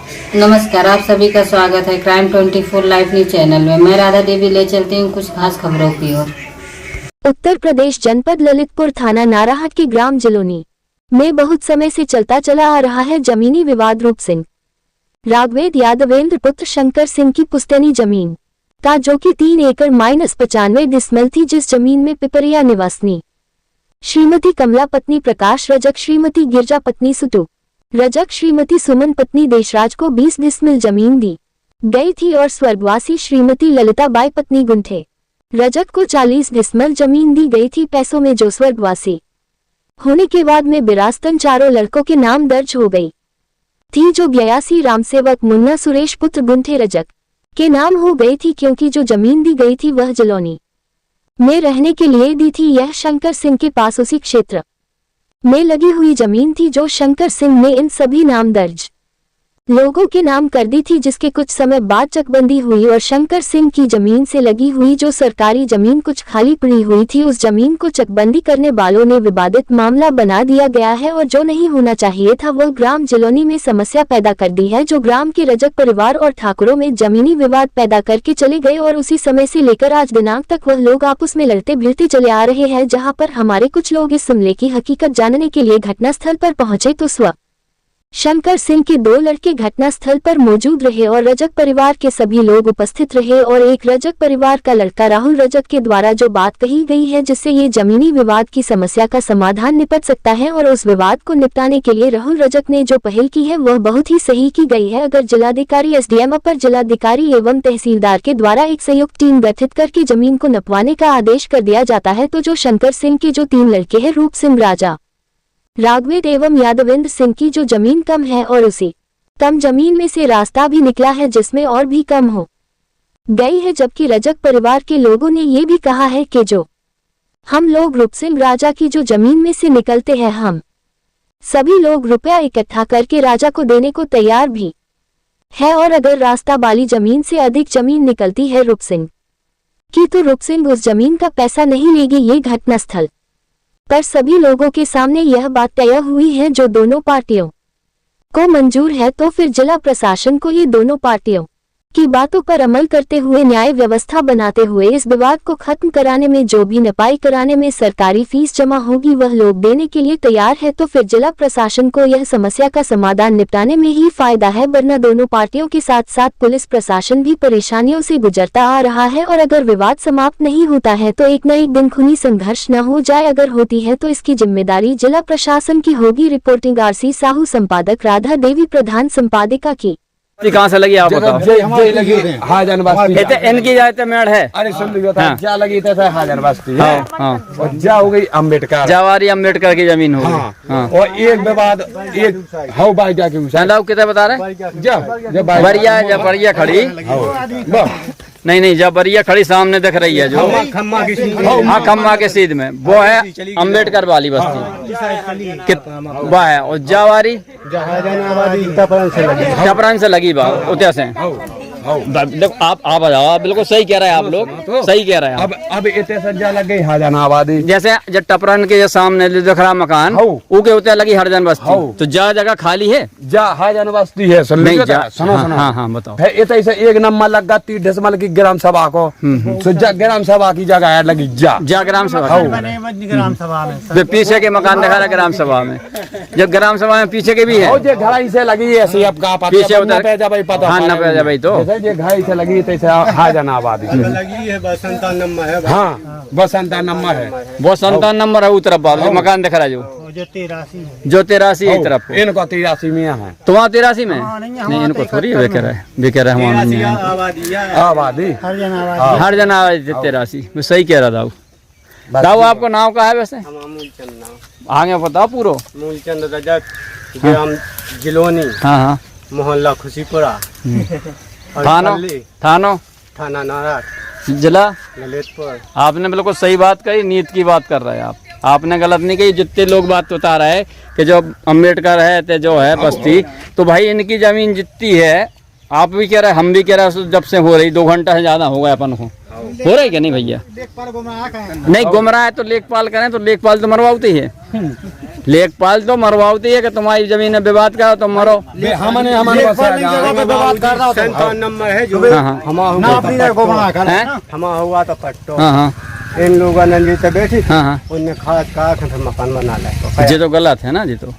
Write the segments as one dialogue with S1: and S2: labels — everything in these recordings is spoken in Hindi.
S1: नमस्कार, आप सभी का स्वागत है क्राइम 24 लाइव न्यूज चैनल में। मैं राधा देवी ले चलती हूँ कुछ खास खबरों की ओर।
S2: उत्तर प्रदेश जनपद ललितपुर थाना नाराहाट के ग्राम जिलोनी में बहुत समय से चलता चला आ रहा है जमीनी विवाद। रूप सिंह राघवेद यादवेंद्र पुत्र शंकर सिंह की पुश्तैनी जमीन था, जो कि 3 एकड़ -95 डिसमिल थी, जिस जमीन में पिपरिया निवासनी श्रीमती कमला पत्नी प्रकाश रजक, श्रीमती गिरजा पत्नी सुटू रजक, श्रीमती सुमन पत्नी देशराज को 20 डिसमिल जमीन दी गई थी और स्वर्गवासी श्रीमती ललिता बाई पत्नी गुंठे रजक को 40 डिसमिल जमीन दी गई थी पैसों में, जो स्वर्गवासी होने के बाद में विरासतन चारों लड़कों के नाम दर्ज हो गई थी, जो 82 रामसेवक मुन्ना सुरेश पुत्र गुंठे रजक के नाम हो गई थी, क्योंकि जो जमीन दी गई थी वह जिलोनी में रहने के लिए दी थी। यह शंकर सिंह के पास उसी क्षेत्र में लगी हुई जमीन थी, जो शंकर सिंह ने इन सभी नाम दर्ज लोगों के नाम कर दी थी, जिसके कुछ समय बाद चकबंदी हुई और शंकर सिंह की जमीन से लगी हुई जो सरकारी जमीन कुछ खाली पड़ी हुई थी, उस जमीन को चकबंदी करने वालों ने विवादित मामला बना दिया गया है और जो नहीं होना चाहिए था वह ग्राम जिलोनी में समस्या पैदा कर दी है, जो ग्राम के रजक परिवार और ठाकुरों में जमीनी विवाद पैदा करके चले गए और उसी समय से लेकर आज दिनांक तक वह लोग आपस में लड़ते भिड़ते चले आ रहे हैं। जहाँ पर हमारे कुछ लोग इस मामले की हकीकत जानने के लिए घटनास्थल पर पहुंचे तो शंकर सिंह के 2 लड़के घटनास्थल पर मौजूद रहे और रजक परिवार के सभी लोग उपस्थित रहे और एक रजक परिवार का लड़का राहुल रजक के द्वारा जो बात कही गई है, जिससे ये जमीनी विवाद की समस्या का समाधान निपट सकता है और उस विवाद को निपटाने के लिए राहुल रजक ने जो पहल की है वह बहुत ही सही की गई है। अगर जिलाधिकारी, एसडीएम, अपर जिलाधिकारी एवं तहसीलदार के द्वारा एक संयुक्त टीम गठित करके जमीन को नपवाने का आदेश कर दिया जाता है तो जो शंकर सिंह के जो 3 लड़के हैं, रूप सिंह, राजा, राघवेद एवं यादवेंद्र सिंह की जो जमीन कम है और उसी कम जमीन में से रास्ता भी निकला है जिसमें और भी कम हो गई है, जबकि रजक परिवार के लोगों ने ये भी कहा है कि जो हम लोग रूप सिंह राजा की जो जमीन में से निकलते हैं, हम सभी लोग रुपया इकट्ठा करके राजा को देने को तैयार भी है और अगर रास्ता वाली जमीन से अधिक जमीन निकलती है रूप सिंह की तो रूप सिंह उस जमीन का पैसा नहीं लेगी। ये घटनास्थल पर सभी लोगों के सामने यह बात तय हुई है, जो दोनों पार्टियों को मंजूर है तो फिर जिला प्रशासन को ये दोनों पार्टियों की बातों पर अमल करते हुए न्याय व्यवस्था बनाते हुए इस विवाद को खत्म कराने में, जो भी नपाई कराने में सरकारी फीस जमा होगी वह लोग देने के लिए तैयार है, तो फिर जिला प्रशासन को यह समस्या का समाधान निपटाने में ही फायदा है, वरना दोनों पार्टियों के साथ साथ पुलिस प्रशासन भी परेशानियों से गुजरता आ रहा है और अगर विवाद समाप्त नहीं होता है तो एक न एक दिन खूनी संघर्ष न हो जाए। अगर होती है तो इसकी जिम्मेदारी जिला प्रशासन की होगी। रिपोर्टिंग आरसी साहू, संपादक राधा देवी, प्रधान संपादिका की।
S3: कहाँ से लगी आप बताओ?
S4: लगी हाजन बस्ती
S3: इनकी जाते मेड़ है।
S4: अरे सुन लीजिए क्या लगी था हाजन बस्ती है।
S3: हाँ।
S4: जा हो गई अम्बेडकर,
S3: जवाहरी अम्बेडकर की जमीन हो गई।
S4: हाँ। और एक विवाद एक हाउ बाई जाके
S3: कितने बता रहे?
S4: जब
S3: बरिया खड़ी नहीं जब बरिया खड़ी सामने दिख रही है जो खम्मा के सीध में वो है अम्बेडकर वाली बस्ती वह है। और जवाहरी टपरन से लगी बात उतर से। देखो आप बताओ, बिल्कुल सही कह रहे हैं आप लोग, सही कह रहे हैं।
S4: अब इतने सज्जा लग गई हरजन आबादी,
S3: जैसे जब टपरन के सामने दिख रहा मकान उके उतर लगी हरजन बस्ती, तो जगह खाली है,
S4: जा हरजन बस्ती है। सुनो
S3: हाँ बताओ।
S4: इतने एक नंबर लग गया 30 डिसमिल की ग्राम सभा को, ग्राम सभा की जगह लगी जा ग्राम सभा में
S3: पीछे के मकान दिखा रहा ग्राम सभा में, जब ग्राम सभा में पीछे के भी है
S4: घर से लगी ऐसी अब का
S3: पीछे पता हाँ न भाई तो
S4: ये घाई से लगी तो हाजन आबादी
S5: लगी है। बस 57 नंबर है।
S4: हाँ बस 57 नंबर है।
S3: वो 57 नंबर है उस तरफ जो मकान दिख रहा है जो 83 है तरफ।
S4: इनको 83 में है।
S3: तुम्हारा 83 में नहीं, इनको थोड़ी है बेकर है
S4: आबादी
S3: हर जन आबादी 83। सही कह रहा था। दाऊ आपको नाम का है वैसे? आगे बताओ पूरा।
S5: मूलचंद रजक, ग्राम जिलोनी,
S3: हाँ
S5: मोहल्ला खुशीपुरा, थाना नारायण,
S3: जिला
S5: ललितपुर।
S3: आपने बिल्कुल सही बात कही, नीत की बात कर रहे हैं आप। आपने गलत नहीं कही। जितने लोग बात बता रहे हैं कि जो अम्बेडकर है तो जो है बस्ती, तो भाई इनकी जमीन जितनी है, आप भी कह रहे हैं हम भी कह रहे हैं, जब से हो रही 2 घंटा से ज्यादा हो गया अपन को। हो रहा है क्या नहीं भैया? नहीं गुमराह है तो लेखपाल करें तो लेखपाल तो मरवाती है। लेखपाल तो मरवाती है कि तुम्हारी जमीन में विवाद का तो मरो।
S4: हमने हमारे विवाद कर रहा
S5: 57 नंबर है जो
S3: हाँ हाँ
S5: हमा हुआ तो पट्टो
S3: हाँ हाँ
S5: इन लोगों ने नीचे बैठी थी,
S3: हाँ हाँ
S5: उनने खाद का फिर मकान बना लिया।
S3: ये तो गलत है ना, जी तो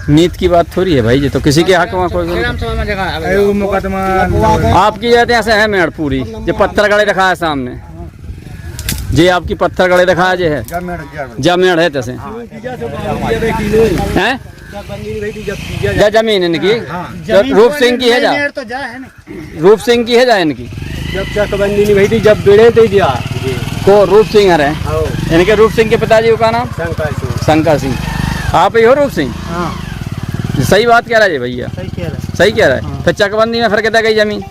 S3: नीत की बात थोड़ी है भाई, जी तो किसी के हक में कोई आपकी जाते ऐसे है मेड़ पूरी जो पत्थर गड़े रखा है सामने, जे आपकी पत्थर गड़े रखा है, जे है जमेड़ है तैसे हैं जा जमीन इनकी तो रूप सिंह की है, जा रूप सिंह की है, जा इनकी
S5: जब चकबंदी नहीं भई जब बेड़े दे दिया
S3: को रूप सिंह है इनके। रूप सिंह के पिताजी का नाम शंकर सिंह। आप ही हो रूप सिंह? सही बात कह रहा है भैया, सही कह रहा है। फिर चकबंदी में फिर कहता गई जमीन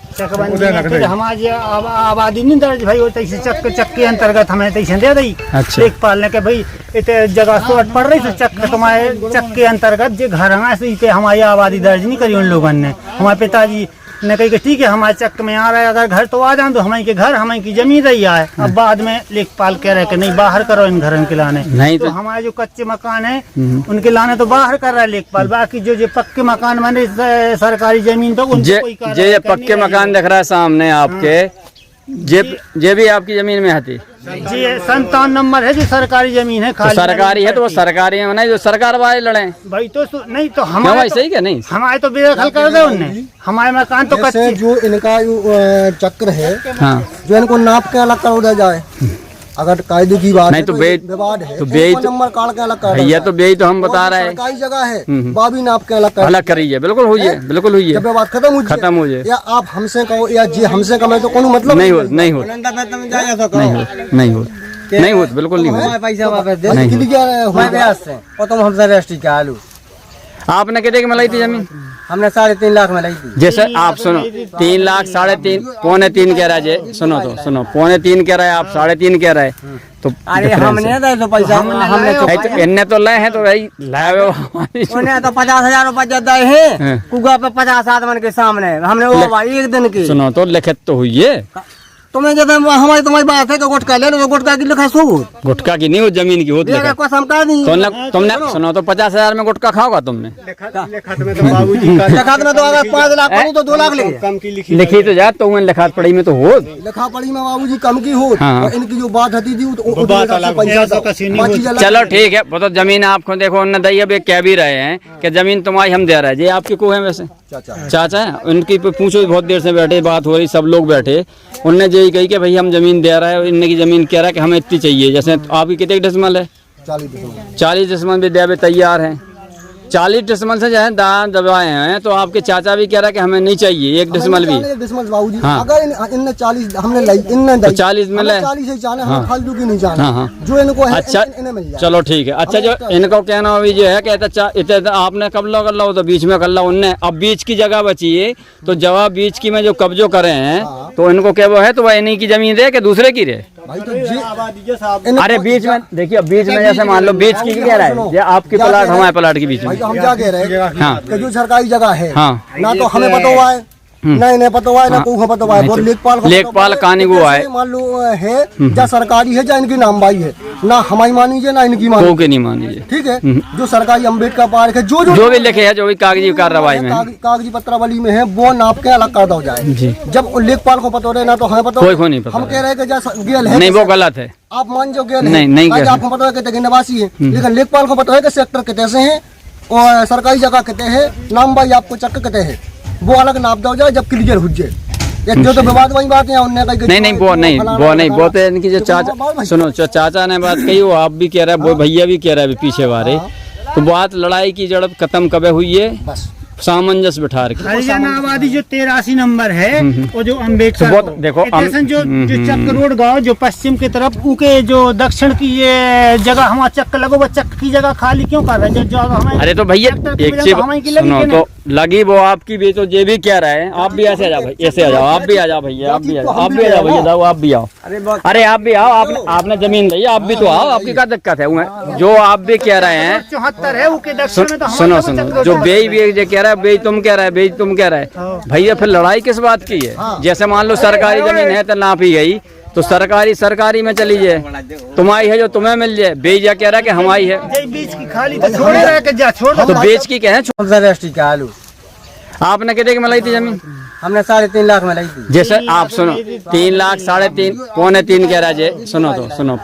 S6: हमारी आबादी नहीं दर्ज भाई होता चक के अंतर्गत हमें तैसे दे दी।
S3: अच्छा
S6: लेखपाल ने के भाई इतने जगह शॉर्ट पड़ रही तो चक तुम्हारे चक के अंतर्गत जो घर है हमारी आबादी दर्ज नहीं करी उन लोगों ने। हमारे पिताजी ने कही कि ठीक है हमारे चक में आ रहा है, अगर घर तो आ जाए तो हमारी के घर हमारी की जमीन रही है। अब बाद में लेखपाल कह रहे कि नहीं बाहर करो इन घरों के लाने,
S3: नहीं
S6: तो हमारे जो कच्चे मकान है उनके लाने तो बाहर कर रहा है लेखपाल। बाकी जो पक्के मकान बने सरकारी जमीन तो उनको कोई
S3: जे पक्के मकान दिख रहा है सामने आपके, जे भी आपकी जमीन में हती
S6: जी 57 नंबर है जो सरकारी जमीन है,
S3: तो सरकारी है तो वो सरकारी है नहीं, जो सरकार वाले लड़े
S6: भाई तो नहीं तो
S3: क्यों
S6: हमारे
S3: भाई, सही क्या नहीं
S6: हमारे तो बेदखल कर दे उनने, हमारे मकान तो कच्चे।
S7: जो इनका चक्र है
S3: हाँ
S7: जो इनको नाप के अलग कर दिया जाए, अगर कायदे की बात
S3: नहीं
S7: है
S3: तो
S7: विवाद है
S3: तो बेई तो
S7: नंबर काट के अलग कर
S3: भैया तो बेई तो हम बता रहे हैं
S7: सरकारी जगह है वह भी नाप के अलग कर
S3: अलग करिए, बिल्कुल हुई है, बिल्कुल हुई है,
S7: जब विवाद खत्म हो जाए
S3: जाए
S7: या आप हमसे कहो या जी हमसे कहो तो कोनो मतलब
S3: नहीं हो नहीं हो नहीं हो नहीं हो बिल्कुल नहीं हो।
S7: पैसा वापस दे और तुम हमसे रजिस्ट्री क्या आलू।
S3: आपने कितने की मलाई थी जमीन?
S7: हमने 3.5 लाख में लाई थी।
S3: जैसे आप सुनो 3 लाख 3.5 3.5 कह रहा है, सुनो तो सुनो 3.5 कह रहा है, आप 3.5 कह रहा है तो
S7: अरे हमने तो पैसा हमने
S3: तो इनने तो लाए हैं तो भाई लाए
S7: उन्हें तो 50,000 रुपया दिए हैं कुआ पे 50 आदमी के सामने हमने वो भाई एक दिन की
S3: सुनो तो लिखित तो हुई है।
S7: तुम्हें जब हमारी तुम्हारी बात है तो गुटका ले लो, गुटका की लिखा सो
S3: गुटका की नहीं हो जमीन की होती है
S7: कसम का नहीं
S3: तुमने सुनो तो 50,000 में गुटका खाओगा तुमने?
S5: लिखत में तो बाबूजी का
S7: लिखात में तो अगर 5 लाख पड़ी तो 2 लाख ले
S5: कम की लिखी
S3: लिखी तो जा तो लिखात पढ़ी में तो हो
S7: लिखा पड़ी में बाबूजी कम की हो
S3: हाँ।
S7: और इनकी जो बात होती थी
S3: चलो ठीक है, वो तो जमीन आपको देखो उन्होंने दी, अब कह भी रहे हैं कि जमीन तुम्हारी हम दे रहे हैं। ये आपकी को है वैसे चाचा है, उनकी पूछो बहुत देर से बैठे बात हो रही, सब लोग बैठे, उनने यही कही कि भाई हम जमीन दे रहा है, इनकी जमीन कह रहा है कि हमें इतनी चाहिए। जैसे आपकी कितने डिसमल है? 40 डिसमल भी दे तैयार है। 40 डिसमल से जो है दान दबाए हैं तो आपके चाचा भी कह रहा है कि हमें नहीं चाहिए 1 डिसमल भी।
S7: बाबूजी
S3: हाँ।
S7: अगर इनने 40 हमने लाई इनने
S3: तो 40 में ले
S7: 40 ही जाने
S3: हाँ।
S7: हम फालतू की नहीं जाना
S3: हाँ, हाँ।
S7: जो इनको है
S3: अच्छा
S7: इन्हें मिल जाए।
S3: चलो ठीक है। अच्छा जो इनको कहना अभी जो है कहता इतने आपने कब लो कर लो तो बीच में कर लो उनने, अब बीच की जगह बची है तो जवाब बीच की में जो कब्जो करे हैं तो इनको क्या वो है तो वह इन्हीं की जमीन रहे कि दूसरे की रहे?
S7: भाई तो
S3: अरे बीच में देखिए, बीच में जैसे मान लो बीच की कह रहा है ये आपकी प्लाट हमारे प्लाट के बीच में,
S7: भाई तो हम क्या कह रहे हैं
S3: हाँ
S7: कि जो सरकारी जगह है
S3: हाँ
S7: ना तो हमें पता हुआ है ना इन्हें पता हुआ है ना को पता हुआ है, वो
S3: लेखपाल कहानी को है
S7: मान लो है या सरकारी है या इनकी नामबाई है, ना हमारी मानीजिए ना इनकी मानी
S3: के नहीं मानीजिए,
S7: ठीक है। जो सरकारी अम्बेडकर पार्क है
S3: जो भी लिखे है जो भी कागजी कार्रवाई में
S7: कागजी पत्रावली में है वो नाप के अलग कर दो जाए। जब लेखपाल को पता रहे ना तो हमें पता
S3: कोई नहीं पता,
S7: हम कह रहे हैं कि गेल है
S3: नहीं वो गलत है,
S7: आप मान जो गेल
S3: नहीं
S7: आपको पता है कि निवासी है, लेकिन लेखपाल को पता है कि सेक्टर कितने से है और सरकारी जगह कितने है, नामबाई आपको चक्कर कितने है, वो अलग नाप दो जाए जब क्लियर हो जाए। जो तो विवाद वही बात है उनने
S3: नहीं वो तो इनकी जो चाचा सुनो जो चाचा ने बात कही वो आप भी कह रहे हैं, वो भैया भी कह रहे हैं पीछे वाले, तो बात लड़ाई की जड़ खत्म कब हुई है? सामंजस्य बिठा रखी।
S6: हरियाणा आबादी जो 83 नंबर है और जो अम्बेडकर
S3: तो देखो
S6: जो चक्क रोड गाँव जो पश्चिम की तरफ उनके जो दक्षिण की ये जगह हमारा चक्क लगो, वो चक्क की जगह खाली क्यों कर रहे हैं?
S3: अरे तो भैया एक चीज सुनो तो लगी वो आपकी भी तो ये भी कह रहे हैं, आप भी ऐसे आ जाओ भाई, ऐसे आ जाओ, आप भी आ जाओ भैया, आप भी आ जाओ, आप भी आ जाओ भैया, आप भी आओ, अरे आप भी आओ, आपने जमीन ली आप भी तो आओ, आपकी क्या दिक्कत है? जो आप भी कह रहे हैं
S6: 74 है उनके दक्षिण में, तो
S3: सुनो जो बेई भी कह रहा है, बेई तुम कह रहा है, बेई तुम कह रहा है भैया, फिर लड़ाई किस बात की है? जैसे मान लो सरकारी जमीन है तो नापी गई, तो सरकारी में चली जाए, तुम्हारी है जो तुम्हें मिल जाए। बेजा कह रहा है कि हमारी है,
S6: जे बीच की खाली तो छोड़े रह के जा छोड़ दो।
S3: तो बेच की क्या है?
S5: अंतर्राष्ट्रीय का आलू
S3: आपने कितने की मलाई थी जमीन?
S5: हमने 3.5 लाख में लाई थी।
S3: जैसे आप सुनो 3 लाख 3.5 3.5 कह रहा है, सुनो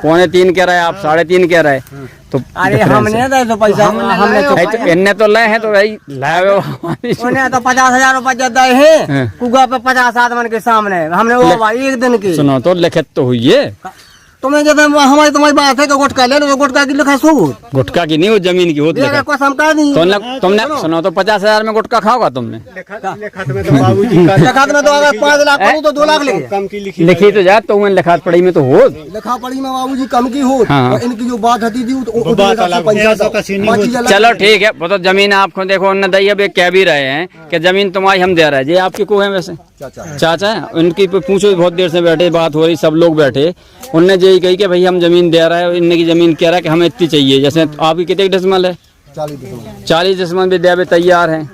S3: 3.5 कह रहा है, आप 3.5 कह रहा है, तो
S5: अरे हमने तो पैसा हमने
S3: इनने तो लाए हैं, तो भाई लाए
S5: उन्हें तो 50,000 रुपया ज्यादा है कुआ पे 50 आदमी के सामने हमने वो भाई एक दिन की
S3: सुनो तो लिखित तो हुई है।
S5: तुम्हें जब हमारी तुम्हारी बात है कि गुटखा ले लो तो गुटखा की लिखा सबूत
S3: गुटखा की नहीं, वो जमीन की होती है।
S5: कसम का नहीं
S3: तुमने सुनो तो 50,000 में गुटखा खाओगा तुमने?
S5: लिखात में तो बाबूजी का लिखात में तो अगर 5 लाख करूं तो 2 लाख लेंगे कम की
S3: लिखी तो जा, तो लिखात पढ़ी में तो हो,
S7: लिखा पढ़ी में बाबूजी कम की हो।
S3: हाँ।
S7: और इनकी जो बात होती थी
S3: चलो ठीक है, वो तो जमीन आपको देखो उन्होंने दी, अब कह भी रहे हैं कि जमीन तुम्हारी हम दे रहे हैं। ये आपकी को है वैसे चाचा है, उनकी पूछो, बहुत देर से बैठे बात हो रही, सब लोग बैठे, उनने यही कही कि भाई हम जमीन दे रहा है, इनने की जमीन कह रहा है कि हमें इतनी चाहिए। जैसे आपकी कितने डिसमल है? 40 डिसमल भी दे तैयार है।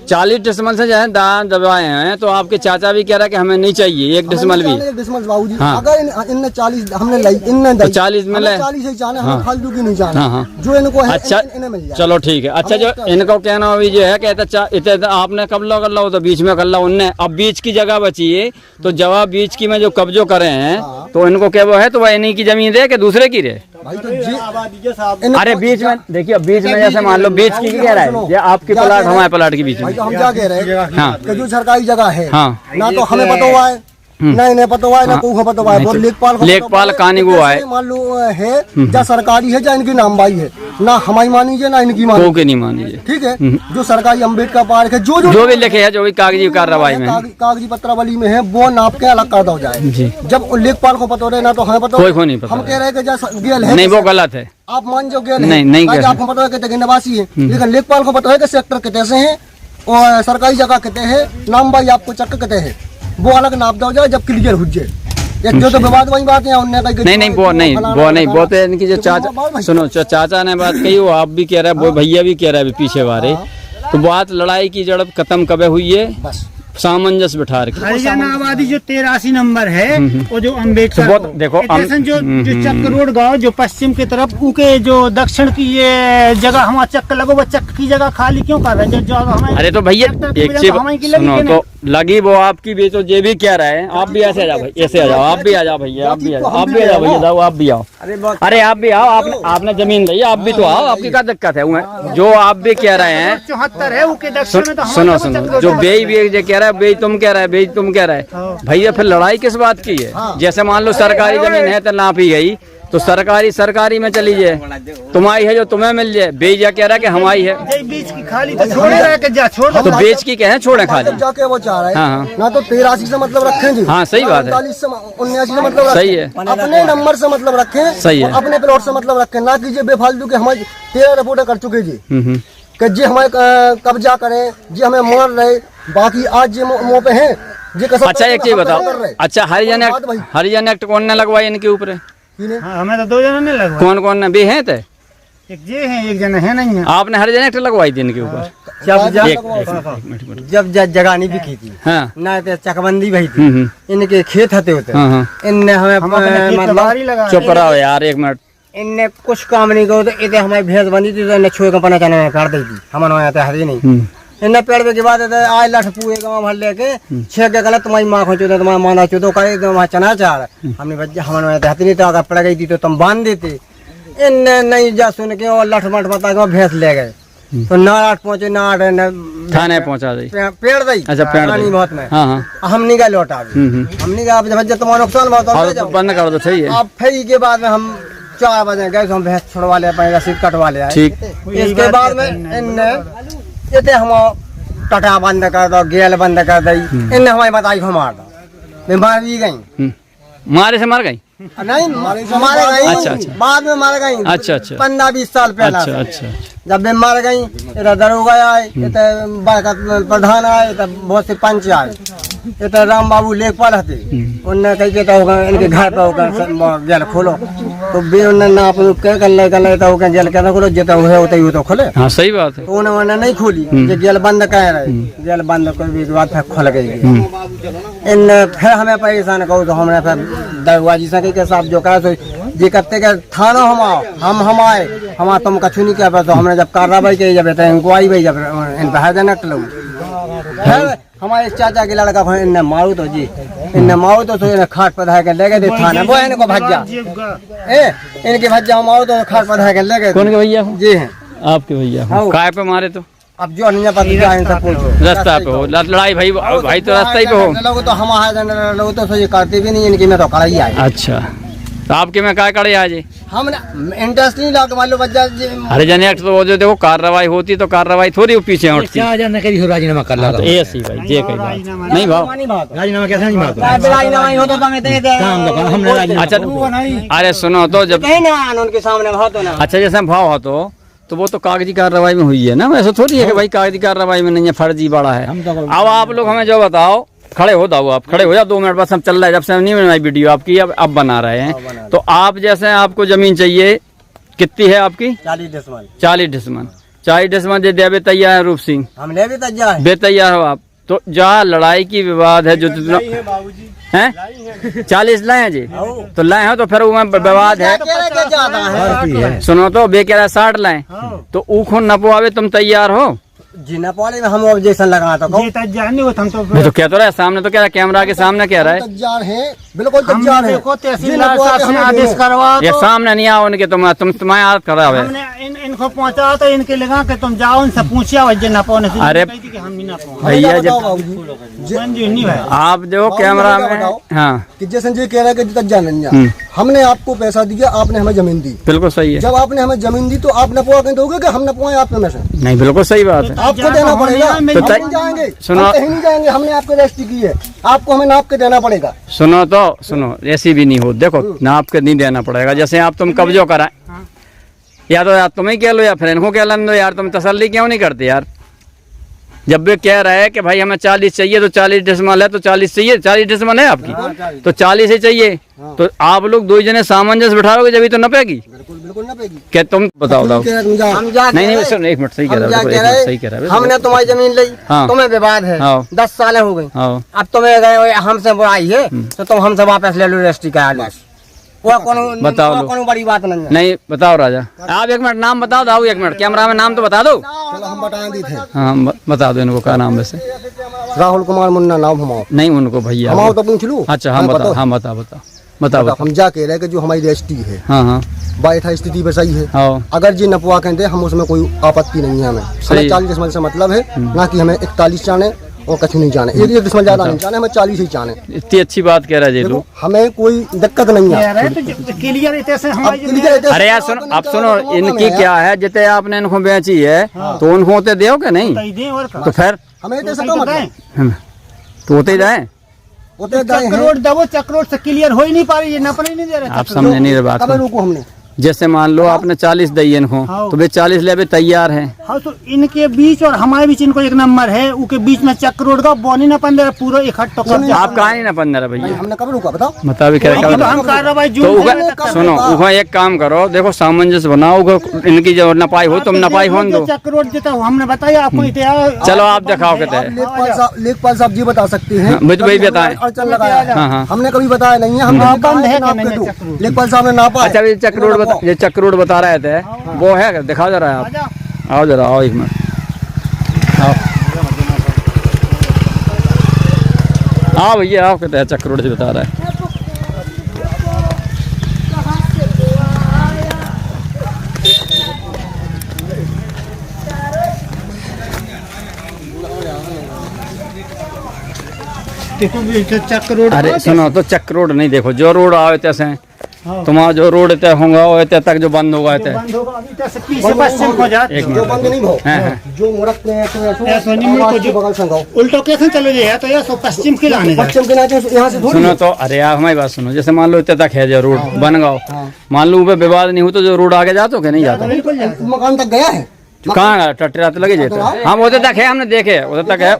S3: 40 डिसमल से जो है दान दबाए हैं, तो आपके चाचा भी कह रहा है कि हमें नहीं चाहिए 1 डिसमल भी।
S7: बाबूजी
S3: हाँ।
S7: अगर इनने 40 हमने लाई, इनने
S3: तो 40 में ले
S7: 40 ही जाने,
S3: हाँ।
S7: हमें फालतू की नहीं जाने।
S3: हाँ।
S7: जो इनको है
S3: अच्छा
S7: इन्हें मिल जाए।
S3: चलो ठीक है। अच्छा जो इनको कहना अभी जो है कहते इतने आपने कब लो कर लो, तो बीच में कर लो उनने, अब बीच की जगह बची है, तो जवाब बीच की में जो कब्जो करे हैं, तो इनको क्या वो है, तो वह इन्हीं की जमीन रहे कि दूसरे की रहे?
S7: भाई तो
S3: अरे बीच में देखिए, बीच में जैसे मान लो बीच की कह रहा है, ये आपकी प्लाट हमारे प्लाट के बीच में।
S7: भाई तो हम क्या कह रहे हैं
S3: हाँ।
S7: कि जो सरकारी जगह है,
S3: हाँ।
S7: ना तो हमें पता हुआ है, ना इन्हें पता हुआ है, ना को पता हुआ है। वो
S3: लेखपाल कहानी को है,
S7: मान लो है या सरकारी है या इनकी नामबाई है, ना हमारी मानीजिए ना इनकी मानी,
S3: के नहीं मानीजिए।
S7: ठीक है। जो सरकारी अम्बेडकर पार्क है,
S3: जो भी लिखे है, जो भी कागजी कार्रवाई में
S7: कागजी पत्रावली में है, वो नाप के अलग कर दो जाए। जब लेखपाल को पता रहे, ना तो हमें पता
S3: कोई नहीं पता।
S7: हम कह रहे हैं कि गेल है,
S3: नहीं वो गलत है।
S7: आप मान जो गेल
S3: नहीं
S7: है, आपको पता है कि निवासी है, लेकिन लेखपाल को पता है कि सेक्टर कितने से है और सरकारी जगह कितने है, नामबाई आपको चक्क कितने है, वो अलग नाप दो जाए जब क्लियर हो जाए। जो तो विवाद वही बात है, उनने कही
S3: नहीं वो तो इनकी जो चाचा, सुनो चाचा ने बात कही, वो आप भी कह रहा है, वो भैया भी कह रहा है पीछे वाले, तो बात लड़ाई की जड़ खत्म कब हुई है? सामंजस्य बिठा के।
S6: हरियाणा आबादी जो 83 नंबर है, वो जो अम्बेडकर
S3: बहुत देखो
S6: जो चक्क रोड गाँव जो पश्चिम की तरफ, उनके जो दक्षिण की ये जगह हमारा चक्क लगो, वो चक्क की जगह खाली क्यों कर रहे हैं?
S3: अरे तो भैया एक चीज सुनो, तो लगी वो आपकी भी, तो ये भी कह रहे हैं, आप भी ऐसे आ जाओ भाई, ऐसे आ जाओ, आप भी आ जाओ भैया, आप भी आ जाओ, आप भी आ जाओ भैया, जाओ आप भी आओ। अरे आप भी आओ, आपने जमीन ली, आप भी तो आओ, आपकी क्या दिक्कत है? जो आप भी कह रहे हैं
S6: 74 है, उनके दक्षिण में तो
S3: सुनो जो बेई भी कह रहा है, बेई तुम कह रहा है, बेई तुम कह रहा है, भैया फिर लड़ाई किस बात की है? जैसे मान लो सरकारी जमीन है तो नापी गई, तो सरकारी में चली जाए, तुम्हारी है जो तुम्हें मिल जाए। बेजा कह रहा है कि हमारी है,
S6: बीच की खाली तो छोड़े रह के जा छोड़ दो।
S3: तो बेच की क्या है, छोड़े खाली
S7: जाके वो चाह रहा है।
S3: हाँ।
S7: ना तो 83 से मतलब रखें जी,
S3: हाँ सही बात है,
S7: 39 से 79 से मतलब
S3: सही है,
S7: अपने नंबर से मतलब रखें,
S3: सही है,
S7: अपने प्लॉट से मतलब रखें, ना कीजिए बेफालतू के। हमारे 13 रिपोर्टें कर चुके जी कि जी हमें कब्जा करें, जी हमें मार रहे, बाकी आज जी मुँह पे है जी।
S3: अच्छा एक चीज बताओ, अच्छा हरियाणा एक्ट कौन ने लगवाई इनके ऊपर?
S6: हमें तो 2 जन ने लगवा।
S3: कौन ने भी है? तो
S6: एक ये है, एक जना है नहीं है।
S3: आपने हरियाणा एक्ट लगवाई थी इनके ऊपर?
S5: जब जगह नहीं बिकी थी,
S3: हाँ।
S5: ना तो चकबंदी भई थी, इनके खेत होते इनने हमें मतलब
S3: चुप रहो यार 1 मिनट,
S5: इनने कुछ काम नहीं करो, तो इतने हमारी भैंस बंदी थी, तो इन्हें छोड़ के पना चने में काट दी थी, हमारे हरी नहीं। इन्हें पेड़ के बाद आज लठ पूरे गाँव भर लेके 6 के गलत तुम्हारी माँ खोचो, तुम्हारा माना चो करे चना चार हमने बच्चे हमारे हाथी नहीं, तो अगर पड़ गई थी तो तुम बांध देते। इनने नहीं जा सुन के और लठ मठ बता के भैंस ले गए, तो ना 8 पहुंचे ना 8
S3: थाने पहुंचा दी,
S5: पेड़ दी।
S3: अच्छा पेड़ दी
S5: बहुत में
S3: हाँ।
S5: हम नहीं गए लौटा, हमने कहा जब तुम्हारा नुकसान बहुत
S3: बंद कर दो, सही है।
S5: अब फिर के बाद में हम 4 बजे गए, हम भैंस छुड़वा ले, अपनी रसीद कटवा ले आए।
S3: ठीक।
S5: इसके बाद में इनने इतने हम टटा बंद कर दो, गेल बंद कर दी, इनने हमारी बताई को मार दो, मैं मार भी गई,
S3: मारे से मार गई
S5: नहीं मारे गई।
S3: अच्छा।
S5: बाद में मार गई।
S3: अच्छा
S5: 15-20 साल पहले।
S3: अच्छा
S5: जब मैं मर गई, इधर दरोगा आए, इधर प्रधान आए, इधर बहुत से पंच आए, इधर राम बाबू लेखपाल थे, उनने कही के तो इनके घर पे होकर गेल खोलो, तो भी उन्होंने नाप नूप के कर ले तो क्या जेल कहता करो जितना हुए होता ही तो खोले।
S3: हाँ सही बात है।
S5: तो उन्होंने नहीं खोली, ये जेल बंद कह रहे, जेल बंद कोई भी बात फिर खुल गई। इन फिर हमें परेशान कहो तो हमने फिर दरवाजी से के साथ जो कहा ये करते के थाना हम आए हम तुम कछु नहीं किया। तो हमने जब कार्रवाई की जब इंक्वायरी हुई जब इन बहादनक लोग फिर हमारे चाचा के लड़का को इनने मारू तो जी इनने मारू तो इन्हें खाट पर धाय के ले गए थाना वो इनको भज्जा इनके भज्जा मारू तो खाट पर धाय के ले गए।
S3: कौन के भैया?
S5: जी हैं
S3: आपके भैया काय पे मारे? तो
S5: अब जो नहीं पता इनसे पूछो
S3: रास्ता पे हो लड़ाई भाई तो रास्ता ही पे हो।
S5: लोग तो हम लोग तो ये करते भी नहीं, इनकी में तो कड़ाई आई।
S3: अच्छा तो आपके में काय कड़े आज?
S5: हमने इंटरेस्ट नहीं लगा मान लो बच्चा
S3: अरे जने तो वो जो देखो कार्रवाई होती तो कार्रवाई थोड़ी पीछे हटती।
S4: राजीनामा कर ला
S3: ऐसी भाई जे कही बात नहीं भाव।
S4: राजीनामा कैसे नहीं मारता?
S3: अच्छा अरे सुनो तो जब
S5: उनके सामने भाव ना
S3: अच्छा जैसे भाव हो तो वो तो कागजी कार्रवाई में हुई है ना, वैसे थोड़ी है कि भाई कागजी कार्रवाई में नहीं है, फर्जी बड़ा है। अब आप लोग हमें जो बताओ खड़े हो जाओ, आप खड़े हो जाओ 2 मिनट बस हम चल रहा है जब से नहीं बनाई वीडियो आपकी अब बना रहे हैं। तो आप जैसे आपको जमीन चाहिए कितनी है आपकी? 40 डिसमन 40 डिसमन दे दिया तैयार है रूप सिंह?
S5: हमने भी तैयार है।
S3: बेतैयार हो आप? तो जहाँ लड़ाई की विवाद है जो हैं 40 लाए हैं जी तो लाए हो तो फिर वो विवाद है। सुनो तो बे कह रहा 60 लाए तो ऊखो नपवावे तुम तैयार हो?
S5: जी नपवाले में हम ऑब्जेक्शन लगा तो
S6: ये तैयार नहीं होता हम तो
S3: मैं तो कह तो रहा है सामने तो कह रहा कैमरा के सामने कह रहा है
S7: तैयार है बिल्कुल तैयार है।
S6: देखो तहसीलदार साहब से आदेश करवा
S3: ये सामने नहीं आओ उनके तुम्हारे हाथ करा हुआ है।
S6: हमने इनको पहुंचा तो इनके लगा कि तुम जाओ इनसे पूछिया वजह ना पाओ नहीं।
S3: अरे
S6: हम नहीं ना पाओ
S3: भैया जब
S6: मंजूर नहीं है।
S3: आप देखो कैमरा में हाँ
S7: कि जैसे जी कह रहा है कि तैयार नहीं है, हमने आपको पैसा दिया आपने हमें जमीन दी,
S3: बिल्कुल सही है।
S7: जब आपने हमें जमीन दी तो आप नपवा के दोगे कि हम नपवाएं आपके में से?
S3: नहीं बिल्कुल सही बात है।
S7: आपको देना पड़ेगा। हम
S3: तो
S7: नहीं जाएंगे,
S3: सुनो।
S7: हम कहीं नहीं जाएंगे, हमने आपको रजिस्ट्री की है, आपको हमें नाप के देना पड़ेगा।
S3: सुनो ऐसी भी नहीं हो, देखो नाप के नहीं देना पड़ेगा। जैसे आप तुम कब्जो कराए या तो यार तुम ही कह लो या फिर इनको कह लो यार, तुम तसल्ली क्यों नहीं करते यार? जब वे कह रहा है कि भाई हमें 40 चाहिए तो 40 डिसमल है तो 40 चाहिए, 40 डिसमल है आपकी तो 40 ही चाहिए। तो आप लोग 2 जने सामंजस्य बिठाओगे जब तो नपेगी।
S7: बिल्कुल नपेगी।
S3: क्या तुम बताओ नहीं सुन 1 मिनट सही कह रहा है सही कह रहा है।
S5: हमने तुम्हारी जमीन ली
S3: हाँ।
S5: तुम्हें विवाद है
S3: हाँ।
S5: 10 साल हो गई,
S3: हाँ।
S5: अब तुम्हें गए हमसे बुराई है तो तुम हमसे वापस ले लो रजिस्ट्री का आदेश। वो कोनो बड़ी बात नहीं है।
S3: नहीं बताओ राजा आप 1 मिनट नाम बताओ दाऊ 1 मिनट कैमरा में नाम तो बता दो।
S7: चलो हम बताएं दी थे।
S3: हाँ बता दो इनको क्या नाम वैसे?
S7: राहुल कुमार मुन्ना नाम हमारा।
S3: नहीं उनको भैया
S7: हमारा तो पूछ लूं।
S3: अच्छा हाँ बताओ हाँ बताओ
S7: हम जा कह रहे हैं कि जो हमारी रजिस्ट्री है
S3: हाँ
S7: बायथा स्थिति पर सही है।
S3: हाँ
S7: अगर जी नपवा कहते हम उसमें कोई आपत्ति नहीं है। हमें 40 डिसमल से मतलब है ना कि हमें 41 चाने और कछु नहीं चाने, 1 डिसमल ज्यादा नहीं चाने, हमें 40 ही चाने।
S3: इतनी अच्छी बात कह रहा है लोग,
S7: हमें कोई दिक्कत नहीं है।
S3: अरे यार सुनो अब सुनो इनकी क्या है जितने आपने इनको बेची है तो उनको तो दो के नहीं तो फिर
S7: हमें
S3: तो होते जाए
S6: चक्रोड से क्लियर हो ही नहीं पा रही है, नपने नहीं दे रहे।
S3: आप समझे नहीं रहे बात को।
S7: रुको हमने
S3: जैसे मान लो आपने 40 दी इनको तो वे 40 ले तैयार है।
S6: हाँ तो इनके बीच और हमारे बीच इनको 1 नंबर है, उनके बीच में चक्रोड का बोनी न 15 पूरा इकट्ठा कर।
S3: आप कहा नहीं ना 15 भैया
S7: हमने कब रुका बताओ
S3: मुताबिक
S6: हम कार्रवाई
S3: सुनो उगा एक काम करो देखो सामंजस्य बनाओ इनकी जो नपाई हो तुम नपाई हो दो
S6: चक्रोड देता हूँ हमने बताया आपको इतिहास।
S3: चलो आप दिखाओ कहते हैं
S7: लेखपाल साहब जी बता सकते हैं
S3: भाई बताए
S7: अड़चन लगाया
S3: हाँ हाँ
S7: हमने कभी बताया नहीं है। हम लेखपाल साहब ने नापा।
S3: अच्छा ये चक्रोड बता रहे थे वो है दिखा जा रहा है आप आओ जरा आओ 1 मिनट आओ भैया आओ कहते हैं चक्रोड से बता रहा है।
S6: देखो चक्रोड
S3: अरे सुनो तो चक्रोड नहीं देखो जो रोड आओ तैसे तुम्हारा जो रोड तय होगा वो तक जो बंद होगा
S6: पश्चिम हो जाए
S7: जो बंद नहीं भाव जो मुड़कते हैं बगल संगाओ
S6: उल्टो कैसे चले जाए तो ये पश्चिम के लाने
S7: पश्चिम के नाते यहाँ से
S3: सुनो तो अरे यार हमारी बात सुनो जैसे मान लो इतने तक है जो रोड बन गाओ मान लो विवाद नहीं हो तो जो रोड आगे जाते हो क्या नहीं जाता
S7: मकान तक गया है
S3: कहाँ टट्टी लगे जाते हाँ उधर तक है, हमने देखे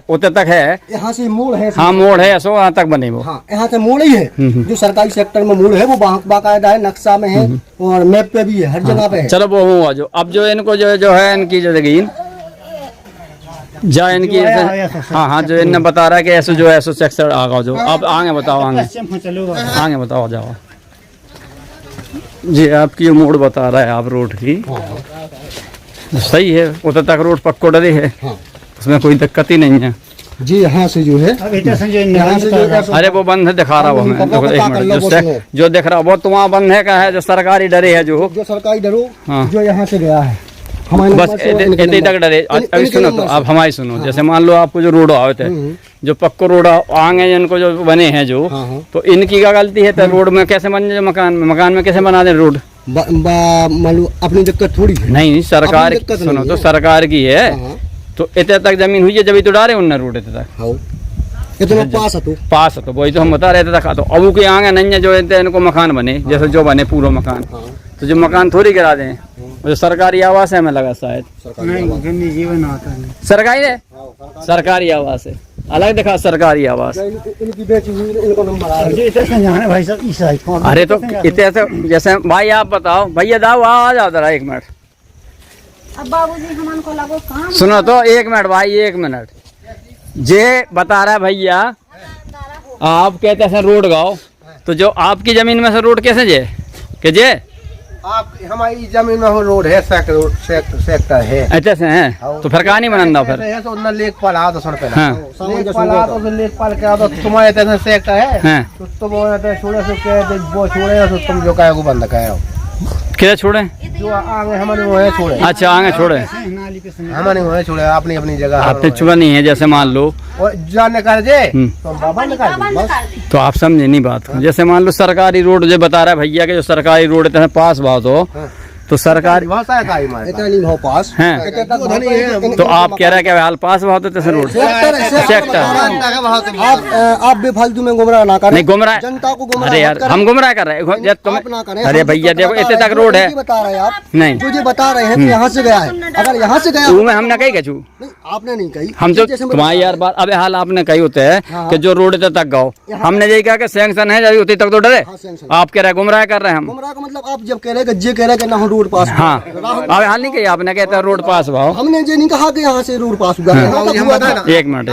S3: उधर तक है
S7: यहाँ से मोड़ है।
S3: हाँ मोड़ है, ऐसो वहाँ तक बने वो।
S7: हाँ यहाँ से मोड़ ही है, जो सरकारी सेक्टर में मोड़ है वो बाकायदा है, नक्शा में है और मैप पे भी है, हर जगह पे है।
S3: चलो वो हुआ जो अब जो इनको जो है इनकी जो जगीन जा इनकी हाँ हाँ जो इन्हें बता रहा है कि ऐसे जो ऐसो सेक्टर आगा जो अब आगे बताओ, आगे बताओ जाओ जी। आपकी मोड़ बता रहा है आप रोड की, सही है, उधर तक रोड पक्को डरे है, उसमें कोई दिक्कत ही नहीं है
S7: जी। यहाँ से जो है
S3: अरे वो बंद है, दिखा रहा हूँ हमें, देखो एक मिनट जो दिख रहा वो तो वहाँ बंद है का है, जो सरकारी डरे है जो
S7: सरकारी डरो
S3: हाँ।
S7: जो यहाँ से गया है
S3: बस इतने तक डरे। अभी सुनो तो आप हमारी सुनो, जैसे मान लो आपको जो रोड आते हैं जो पक्को रोड आगे इनको जो बने हैं जो, तो इनकी क्या गलती है? तो रोड में कैसे बन जाए, मकान में कैसे बना दे रोड?
S7: अपनी दिक्कत थोड़ी है।
S3: नहीं सरकार सुनो तो सरकार की है, तो इतने तक जमीन हुई है जब तो डाले उनने रोड इतने तक
S7: इतना पास है तो
S3: वही तो हम बता रहे थे। तो अब के आगे नहीं है जो इनको मकान बने, जैसे जो बने पूरा मकान, तो जो मकान थोड़ी गिरा दें, जो सरकारी आवास है हमें लगा शायद सरकारी है, सरकारी आवास है अलग दिखा, सरकारी आवास। अरे तो इतने जैसे भाई आप बताओ, भैया दाओ आ जाओ जरा एक मिनट,
S8: अब बाबूजी हमन को लगो काम
S3: सुनो तो एक मिनट भाई, एक मिनट। जे बता रहा है भैया, आप कहते हैं रोड गाओ, तो जो आपकी जमीन में से रोड कैसे जे के जे
S5: आप हमारी जमीन में रोड है, सेक्टर है
S3: ऐसे से हैं, तो फिर कहाँ नहीं बनना फिर
S5: तो ना लेखपाल आ तो सुन पहले
S3: हाँ
S5: लेखपाल आ तो लेखपाल के आ तो तुम्हारे तरह सेक्टर है
S3: हाँ
S5: तो तुम छोड़े सो के वो छोड़े तो तुम जो कहे वो बंद कहे
S3: किधर छोड़े?
S5: जो आगे हमारे वो है छोड़े।
S3: अच्छा आगे छोड़े,
S5: हमारे वो है छोड़े, अपनी अपनी जगह
S3: आप तो चुका नहीं है। जैसे मान लो
S5: और जाने कर जे तो बाबा निकाल बस।
S3: तो आप समझे नहीं बात को। जैसे मान लो सरकारी रोड जो बता रहा है भैया के, जो सरकारी रोड इतने पास बात तो सरकारी
S5: बहुत सारा
S7: इतना नहीं भाव पास
S3: है, तो आप कह रहे हैं कि हाल पास बहुत होते हैं रोड सेक्टर।
S7: आप बेफालतू में गुमराह ना करें,
S3: नहीं गुमराह,
S7: जनता को गुमराह
S3: अरे यार हम गुमराह कर रहे हैं तुम। अरे भैया देखो इतने तक रोड है,
S7: बता रहे हैं आप
S3: नहीं
S7: तुझे बता रहे हैं कि यहाँ से गया है, अगर यहाँ से गया
S3: मैं हमने कही कछू,
S7: आपने नहीं कही,
S3: हम जो तुम्हारी यार बात अब हाल आपने कही होते है कि जो रोड इतने तक गाओ, हमने यही कहा कि सैंक्शन है जब उतनी तक तो डरे। आप कह रहे हैं गुमराह कर रहे हैं हम।
S7: गुमराह का मतलब आप जब कह रहे हैं जे कह रहे हैं ना रोड पास,
S3: हाँ अब हाल नहीं कही आपने, कहता रोड पास भाव,
S7: हमने ये नहीं कहा कि यहाँ से रोड पास हुआ।
S3: एक मिनट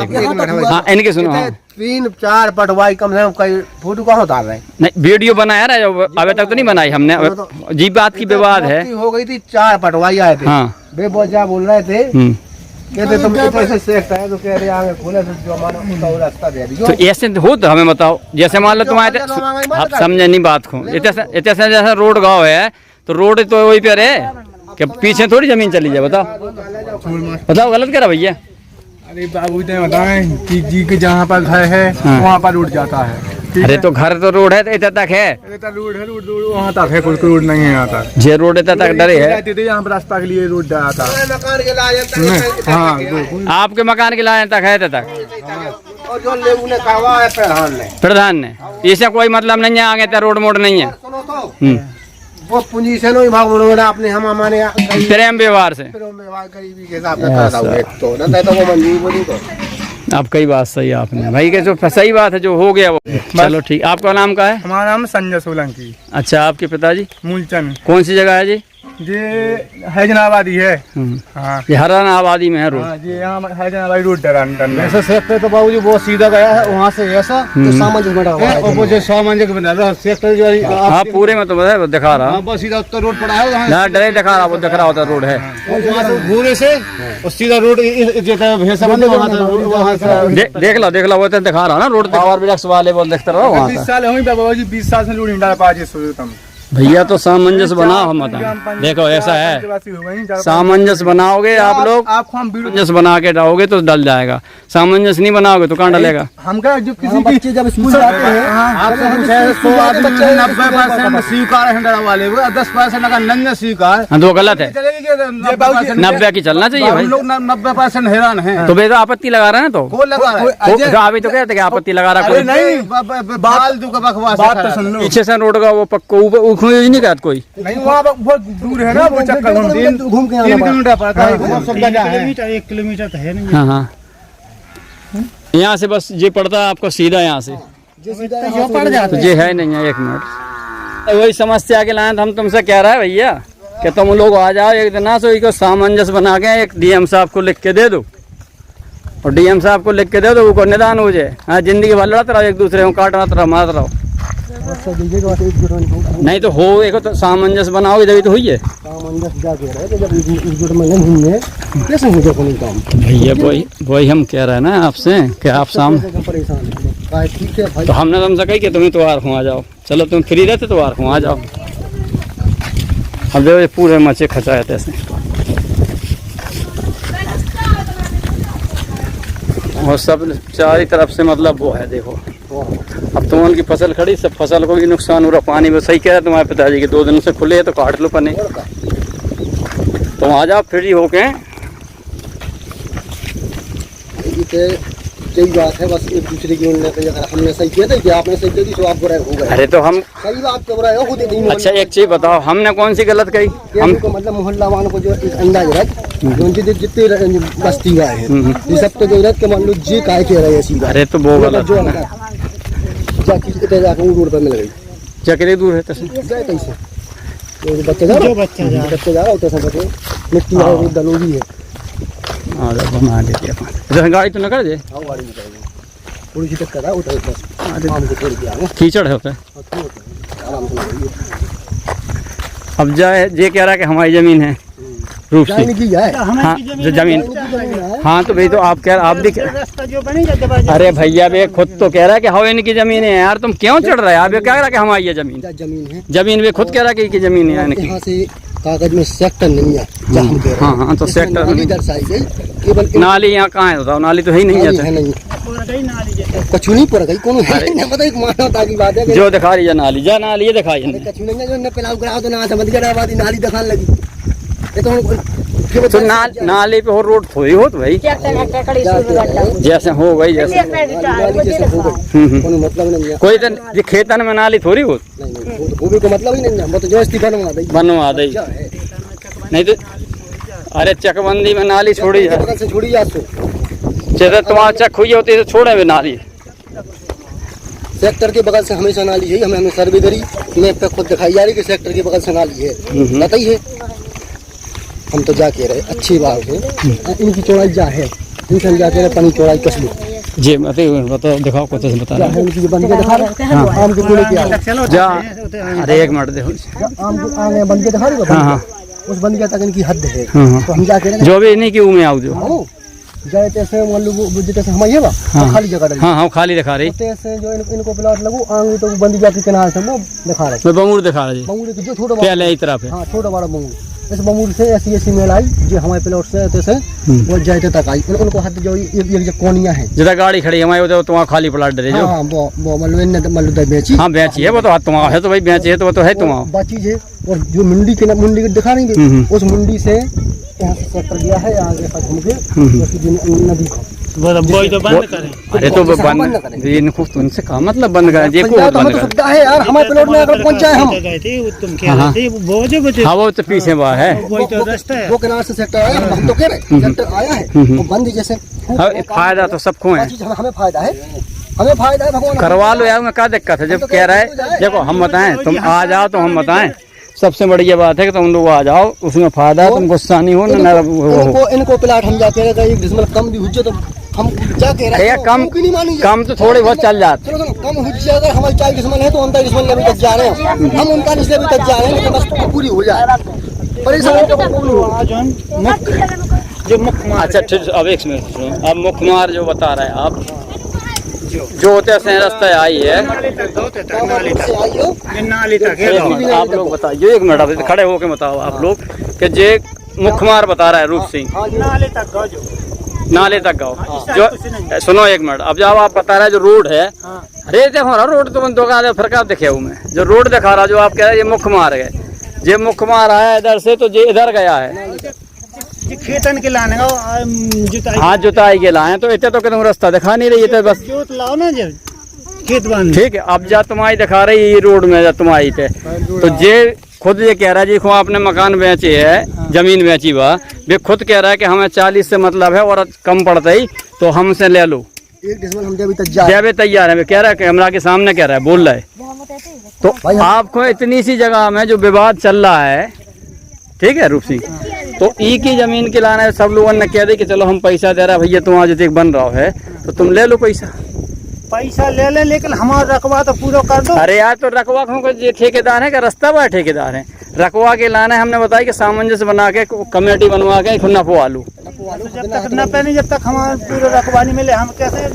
S3: हाँ इनके सुनो,
S5: 3-4 पटवाई कम से कम कई फोटो कहाँ उतार रहे हैं?
S3: नहीं वीडियो बनाया रहा है, अभी तक तो नहीं बनाई हमने, जी बात की विवाद है।
S5: हो गई थी 4 पटवाई आए थे,
S3: हाँ
S5: बेबोजा बोल रहे थे, कहते तुम कैसे सेक्टर है, तो कह रहे आगे खोले तो जो मानो रास्ता दे दीजिए।
S3: तो ऐसे हो तो हमें बताओ, जैसे मान लो तुम्हारे आप समझे नहीं बात को, इतने जैसे रोड गाँव है तो रोड तो वही पे रहे कि पीछे थोड़ी जमीन चली जाए। बताओ गलत करा भैया।
S4: अरे बाबू ने बताएं कि जी के जहाँ पर घर है वहाँ पर रोड जाता है।
S3: अरे तो घर तो रोड है तो इतना तक है,
S4: रोड है, रोड वहाँ तक है, कोई रोड नहीं है यहाँ तक।
S3: जे रोड इतना तक डरे है,
S4: यहाँ पर रास्ता के लिए रोड जाता है। हाँ
S3: आपके मकान के लाइन तक है तक
S5: और जो लेबू ने कहा है
S3: प्रधान ने, इसे कोई मतलब नहीं है, आगे रोड मोड नहीं है।
S5: सुनो तो वो पूंजी से नहीं भाग आपने हम हमारे
S3: प्रेम व्यवहार से
S5: गरीबी के हिसाब से तो वो मंजूर बोली तो
S3: आप कई बात सही आपने भाई के, जो सही बात है जो हो गया वो चलो ठीक। आपका नाम क्या है?
S4: हमारा नाम संजय सोलंकी।
S3: अच्छा आपके पिताजी?
S4: मूलचंद।
S3: कौन सी जगह है जी?
S4: ये हैजनाबादी है। हाँ
S3: ये हराना आबादी में है रोड।
S4: हाँ, ये यहाँ हैजनाबादी रोड है।
S6: ऐसा सेक्टर तो बाबूजी बहुत सीधा गया है, वहाँ से ऐसा
S7: सामंजस्य बना हुआ है।
S6: और वो जो सामंजस्य बना रहा सेक्टर जो
S3: हाँ पूरे में तो बताया दिखा रहा,
S6: बस सीधा उत्तर रोड पड़ा है,
S3: यहाँ डरे दिखा रहा, वो दिख रहा होता रोड है।
S6: घूरे से और सीधा रोड
S3: देख लो वो तो दिखा रहा ना रोड, पावर ब्लॉक्स वाले वो दिखता रहा वहाँ
S4: 20 साल हुई बाबा जी, 20 साल से रोड इंडा पाजी
S3: भैया। तो सामंजस्य बनाओ, हम बताएं देखो ऐसा है, सामंजस्य बनाओगे आप लोग, सामंजस्य बना के डालोगे तो डल जाएगा, सामंजस्य नहीं बनाओगे तो कहाँ डलेगा?
S4: हम क्या जो किसी
S7: बच्चे जब स्कूल जाते हैं
S6: आपसे 90% स्वीकार है वाले, 10% अगर नहीं स्वीकार
S3: हाँ तो गलत है, 90 की चलना चाहिए भाई।
S6: लोग 90% हैरान है।
S3: तो बेटा आपत्ति लगा रहा है ना, तो
S6: कौन लगा रहा है?
S3: अभी तो कहते कि आपत्ति लगा रहा है
S6: नहीं, बात तो सुन लो,
S3: पीछे से रोड का वो पक्को सुखू योजना का कोई
S4: नहीं वहाँ बहुत दूर है ना वो चक्कर
S7: घूम के आना
S4: 3
S7: पड़ा।
S4: किलोमीटर पड़ता है वो सब जगह है।
S6: 1 किलोमीटर तो है नहीं।
S3: हाँ हाँ यहाँ से बस ये पड़ता है आपको सीधा यहाँ से
S7: जो सीधा
S6: तो
S7: यहाँ
S6: जो
S7: से
S6: पड़ जाता
S3: तो ये है नहीं है 1 मिनट वही समस्या के लाए तो हम तुमसे कह रहा है भैया कि तुम लोग आ जाओ एक दिन ना सो इसको सामंजस्य बना के एक डीएम साहब को लिख के दे दो और डीएम साहब को लिख के दे दो वो निदान हो जाए। हाँ जिंदगी भर लड़ते रहो एक दूसरे को काटते रहो मारते रहो
S7: रास्ता दीजिए तो एक जुट में
S3: नहीं तो हो एक तो सामंजस्य बनाओगे तभी तो हुई है।
S7: सामंजस्य जा के रहे तो जब एक जुट में नहीं घूमने कैसे हो जाए कोई काम
S3: भैया वही हम कह रहे हैं ना आपसे कि आप साम
S7: परेशान है ठीक है भाई।
S3: तो हमने तुमसे कही कि तुम्हें त्योहार को आ जाओ चलो तुम फ्री रहते त्योहार को आ जाओ। अब देखो पूरे मचे खचाए थे ऐसे और सब चारी तरफ से मतलब वो है देखो अब तुम उनकी फसल खड़ी सब फसल को भी नुकसान हो रहा पानी में सही कह रहे तुम्हारे पिताजी के 2 दिन से खुले है तो काट लो पने तुम आ जाओ फ्री होके।
S7: यही बात है बस एक दूसरे की उन्होंने अगर हमने सही किया था कि आपने सही किया थी तो आप बुराई हो गए।
S3: अरे तो हम
S7: सही बात तो बुराई हो खुद नहीं।
S3: अच्छा एक चीज बताओ हमने कौन सी गलत कही हम
S7: को मतलब मोहल्ला वालों को जो इस अंदाज है जितने बस्ती का है ये सब तो जो रथ के मान लो जी काय के रहे ऐसी
S3: अरे तो वो गलत
S7: जो जाके जाकर रोड पर मिल गई
S3: चक्रे दूर है तसे
S7: जाए कैसे बच्चे जा रहा होता सब बच्चे मिट्टी और दलोगी है
S3: बना देते अपन गाड़ी तो न कर दे
S7: गाड़ी निकालेंगे थोड़ी सी टक्कर है उधर बस आराम से थोड़ी आगे
S3: कीचड़ है होता है
S7: आराम से लगाइए।
S3: अब जाए ये कह रहा है कि हमारी जमीन है रूप से
S7: जाने की है
S3: हाँ जो जमीन हाँ तो भाई तो आप कह आप भी
S6: रास्ता जो बनेगा
S3: अरे भैया वे खुद तो कह रहा है कि हवा इनकी जमीन है यार तुम क्यों चढ़ रहे हो आप ये कह रहा है कि हमारी ये जमीन
S7: जमीन है
S3: जमीन वे खुद कह रहा है कि इनकी जमीन है इनकी
S7: यहाँ से कागज में सेक्टर नहीं है जहाँ हम कह रहे हैं।
S3: हाँ तो
S7: इसमें
S3: सेक्टर
S7: नाली दर्शाई गई केवल
S3: नाली यहाँ कहाँ है बताओ नाली तो है ही नहीं
S7: नाली
S3: है
S7: है नहीं कछु नहीं पड़ गई कौन है नहीं पता एक मानवता की बात है कि
S3: जो दिखा रही है नाली जा नाली ये दिखाई है
S7: कछु नहीं है जो न पिलाओ कराओ तो ना समझ गया आबादी नाली दिखाने लगी ये तो
S3: तो नाली पे हो रोड थोड़ी हो तो भाई जैसे हो गई जैसे
S7: मतलब नहीं है
S3: कोई तो खेतन में नाली थोड़ी हो
S7: वो भी को मतलब ही नहीं है वो तो जो इस्तीफा
S3: बनवा दे नहीं तो अरे चकबंदी में नाली छोड़ी है
S7: बगल से छोड़ी जा तो
S3: जैसे तुम्हारा चक हुई होती है तो छोड़े भी नाली
S7: सेक्टर के बगल से हमेशा नाली है हमें सर्वे करी मैप पे खुद दिखाई जा रही कि सेक्टर के बगल से नाली है बताइए हम तो जा के रहे अच्छी बात है इनकी चौड़ाई जा है इनसे जाके रहे पानी चौड़ाई कस लो
S3: जी बताओ दिखाओ कौन से बता रहे
S7: इनकी बंद के दिखा रहे आम के गोले क्या
S3: जा अरे एक मिनट देखो
S7: आम के आने बंद के दिखा रहे
S3: हाँ हाँ
S7: उस बंद के तक इनकी हद है
S3: हाँ।
S7: तो हम जाके
S3: जो भी नहीं क्यों में आओ जो
S7: जाए तैसे मान लो जैसे हम ये खाली जगह डाली
S3: हाँ हाँ खाली दिखा रही
S7: तैसे जो इनको प्लाट लगू आंगे तो बंद जाके किनारे से वो दिखा रहे
S3: मैं बंगूर दिखा रही
S7: बंगूर की जो छोटा
S3: पहले ही तरफ है
S7: हाँ छोटा बड़ा बंगूर इस बंगूर से ऐसी मेल आई जो हमारे प्लॉट से तैसे वो जाते तक आई उनको हद जो एक कोनियां है
S3: जिधर गाड़ी खड़ी है हमारे तो वहाँ खाली प्लाट डरे जो
S7: हाँ वो मतलब बेची
S3: हाँ बेची है वो तो तुम्हारा है तो भाई बेची है तो वो तो है तुम्हारा
S7: बाची है और जो मुंडी के दिखा रही थी उस मुंडी से यहाँ से सेक्टर गया है आगे तक घूम के नदी को
S6: वही तो बंद करें।
S3: अरे तो बंद इनको तुमसे कहा मतलब बंद करें जे को
S7: तो हमें तो सुविधा है यार हमारे प्लॉट में अगर पहुंचाए हम
S6: गए थे तुम कह रहे थे वो जो बचे
S3: हाँ वो तो पीछे वहाँ है
S6: वही तो रास्ता है
S7: वो किनारे से सेक्टर आया हम तो कह रहे सेक्टर आया है वो बंद जैसे
S3: हाँ, फायदा तो सबको है
S7: हमें फायदा है भगवान
S3: करवा लो यार में क्या दिक्कत है जब कह रहा है देखो हम बताएं तुम आ जाओ तो हम बताएं सबसे बढ़िया बात है कि तुम लोग आ जाओ उसमें फायदा है तुम गुस्सा नहीं हो ना
S7: इनको प्लाट हम जाके एक डिसमल कम भी हुज्जे तो हम जाके
S3: कम तो थोड़ी बहुत चल जाते
S7: चलो कम हुज्जे अगर हमारी 40 डिसमल है तो 39 डिसमल लेवल तक जा रहे हैं हम 39 लेवल तक जा रहे हैं बस पूरी हो जाए परेशानी
S3: जो मुख्यमार अच्छा ठीक अब एक मिनट सुनो अब मुख्यमार जो बता रहे हैं आप जो होते से रास्ता आई है आप लोग बताइए एक मिनट अब खड़े होके बताओ आप लोग कि जे मुख्यमार बता रहा है रूप सिंह नाले तक गाओ जो सुनो एक मिनट अब जब आप बता रहे जो रोड है अरे देखो रोड तो बंद होगा फिर क्या दिखे में जो रोड दिखा रहा जो आप कह रहे हैं ये मुख्यमार है ये मुख्यमार आया इधर से तो ये इधर गया है
S6: खेतन के लाने
S3: हाँ जुताई के लाए तो इतने तो कहते रास्ता दिखा नहीं रही है बस
S6: जोत लाओ ना जब खेत बन
S3: ठीक है। अब जा तुम्हारी दिखा रही ये रोड में जा तुम्हारी थे तो जे खुद ये कह रहा है जी को आपने मकान बेचे है जमीन बेची हुआ वे खुद कह रहा है कि हमें 40 से मतलब है और कम पड़ता ही तो हमसे ले लो
S7: 1 डेसिमल हम देवे तैयार
S3: देवे तैयार है। कह रहा है कैमरा के सामने कह रहा है बोल रहा है तो आपको इतनी सी जगह में जो विवाद चल रहा है ठीक है रूप सिंह तो ई की जमीन के लाना है सब लोगों ने कह दी कि चलो हम पैसा दे रहा भैया तुम्हारा जो बन रहा है तो तुम ले लो
S6: पैसा ले ले लेकिन हमारा रकबा तो पूरा कर दो।
S3: अरे यार तो रकबा ये ठेकेदार है का रास्ता बा ठेकेदार है रकबा के लाना है हमने बताया कि सामंजस्य बना के कमेटी बनवा के नफो आलू
S6: जब तक नफे नहीं जब तक हमारा पूरा रकबा नहीं मिले हम कैसे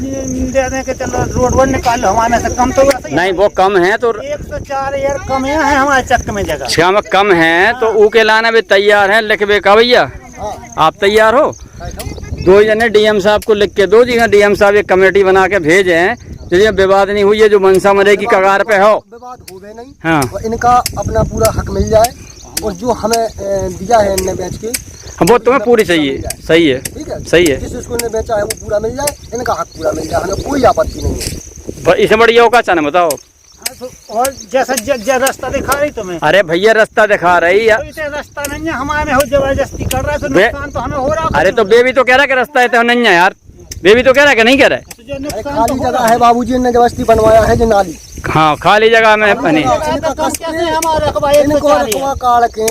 S6: दे दें कि चलो रोड वन निकाल लो हमारे से कम तो
S3: नहीं वो कम है तो
S6: 104 यार कम है हमारे चक्क में जगह
S3: छह में कम है तो ऊ के लाना भी तैयार है लिखबे का भैया आप तैयार हो 2 जने डीएम साहब को लिख के दो जी डीएम साहब एक कमेटी बना के भेजे हैं जो विवाद नहीं हुई है जो मनसा मरे की कगार पे हो
S7: विवाद हो गए नहीं
S3: हाँ
S7: और इनका अपना पूरा हक मिल जाए और जो हमें दिया है इनने बेच के
S3: वो तुम्हें पूरी चाहिए सही है
S7: ठीक है
S3: सही है
S7: जिस उसको इन्हें बेचा है वो पूरा मिल जाए इनका हक पूरा मिल जाए हमें कोई आपत्ति नहीं है
S3: इसे बढ़िया होगा चाहे बताओ
S6: और जैसा रास्ता दिखा रही तुम्हें
S3: अरे भैया रास्ता दिखा रही है
S6: तो इसे रास्ता नहीं है हमारे हो जबरदस्ती कर रहा है तो नुकसान तो हमें हो रहा है।
S3: अरे तो बेबी तो कह रहा है कि रास्ता है तो नहीं है यार बेबी तो कह रहा है कि नहीं कह रहा है
S6: तो जो
S7: अरे
S6: नुकसान
S7: खाली जगह है बाबूजी ने जबरदस्ती बनवाया है जो नाली
S3: हाँ खाली जगह में बनी
S6: हमारा रकबा
S7: इनको रखवा काल के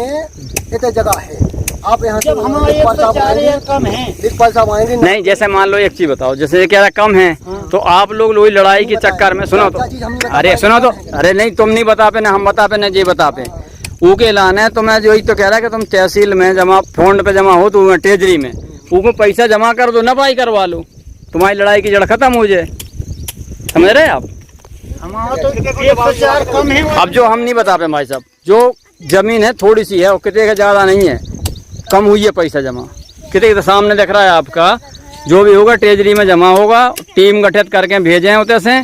S7: इतने जगह है आप यहाँ से
S6: जब हमारे 104 यार कम है
S7: लेखपाल साहब आएंगे
S3: नहीं जैसे मान लो एक चीज बताओ जैसे ये कह रहा कम है तो आप लोग लोही लड़ाई के चक्कर में सुनो तो अरे सुनो तो अरे नहीं तुम नहीं बता पे ना हम बता पे ना ये बता पे ऊ के लाना है तो मैं जो ही तो कह रहा है कि तुम तहसील में जमा फंड पे जमा हो तो टेजरी में ऊ को पैसा जमा कर दो ना भाई करवा लो तुम्हारी लड़ाई की जड़ खत्म हो जाए समझ रहे आप
S6: हमारा तो 104 कम है।
S3: अब जो हम नहीं बता पे भाई साहब जो जमीन है थोड़ी सी है और कितने का ज्यादा नहीं है कम हुई है पैसा जमा कितने तो सामने दिख रहा है आपका जो भी होगा ट्रेजरी में जमा होगा टीम गठित करके भेजे हैं उधर से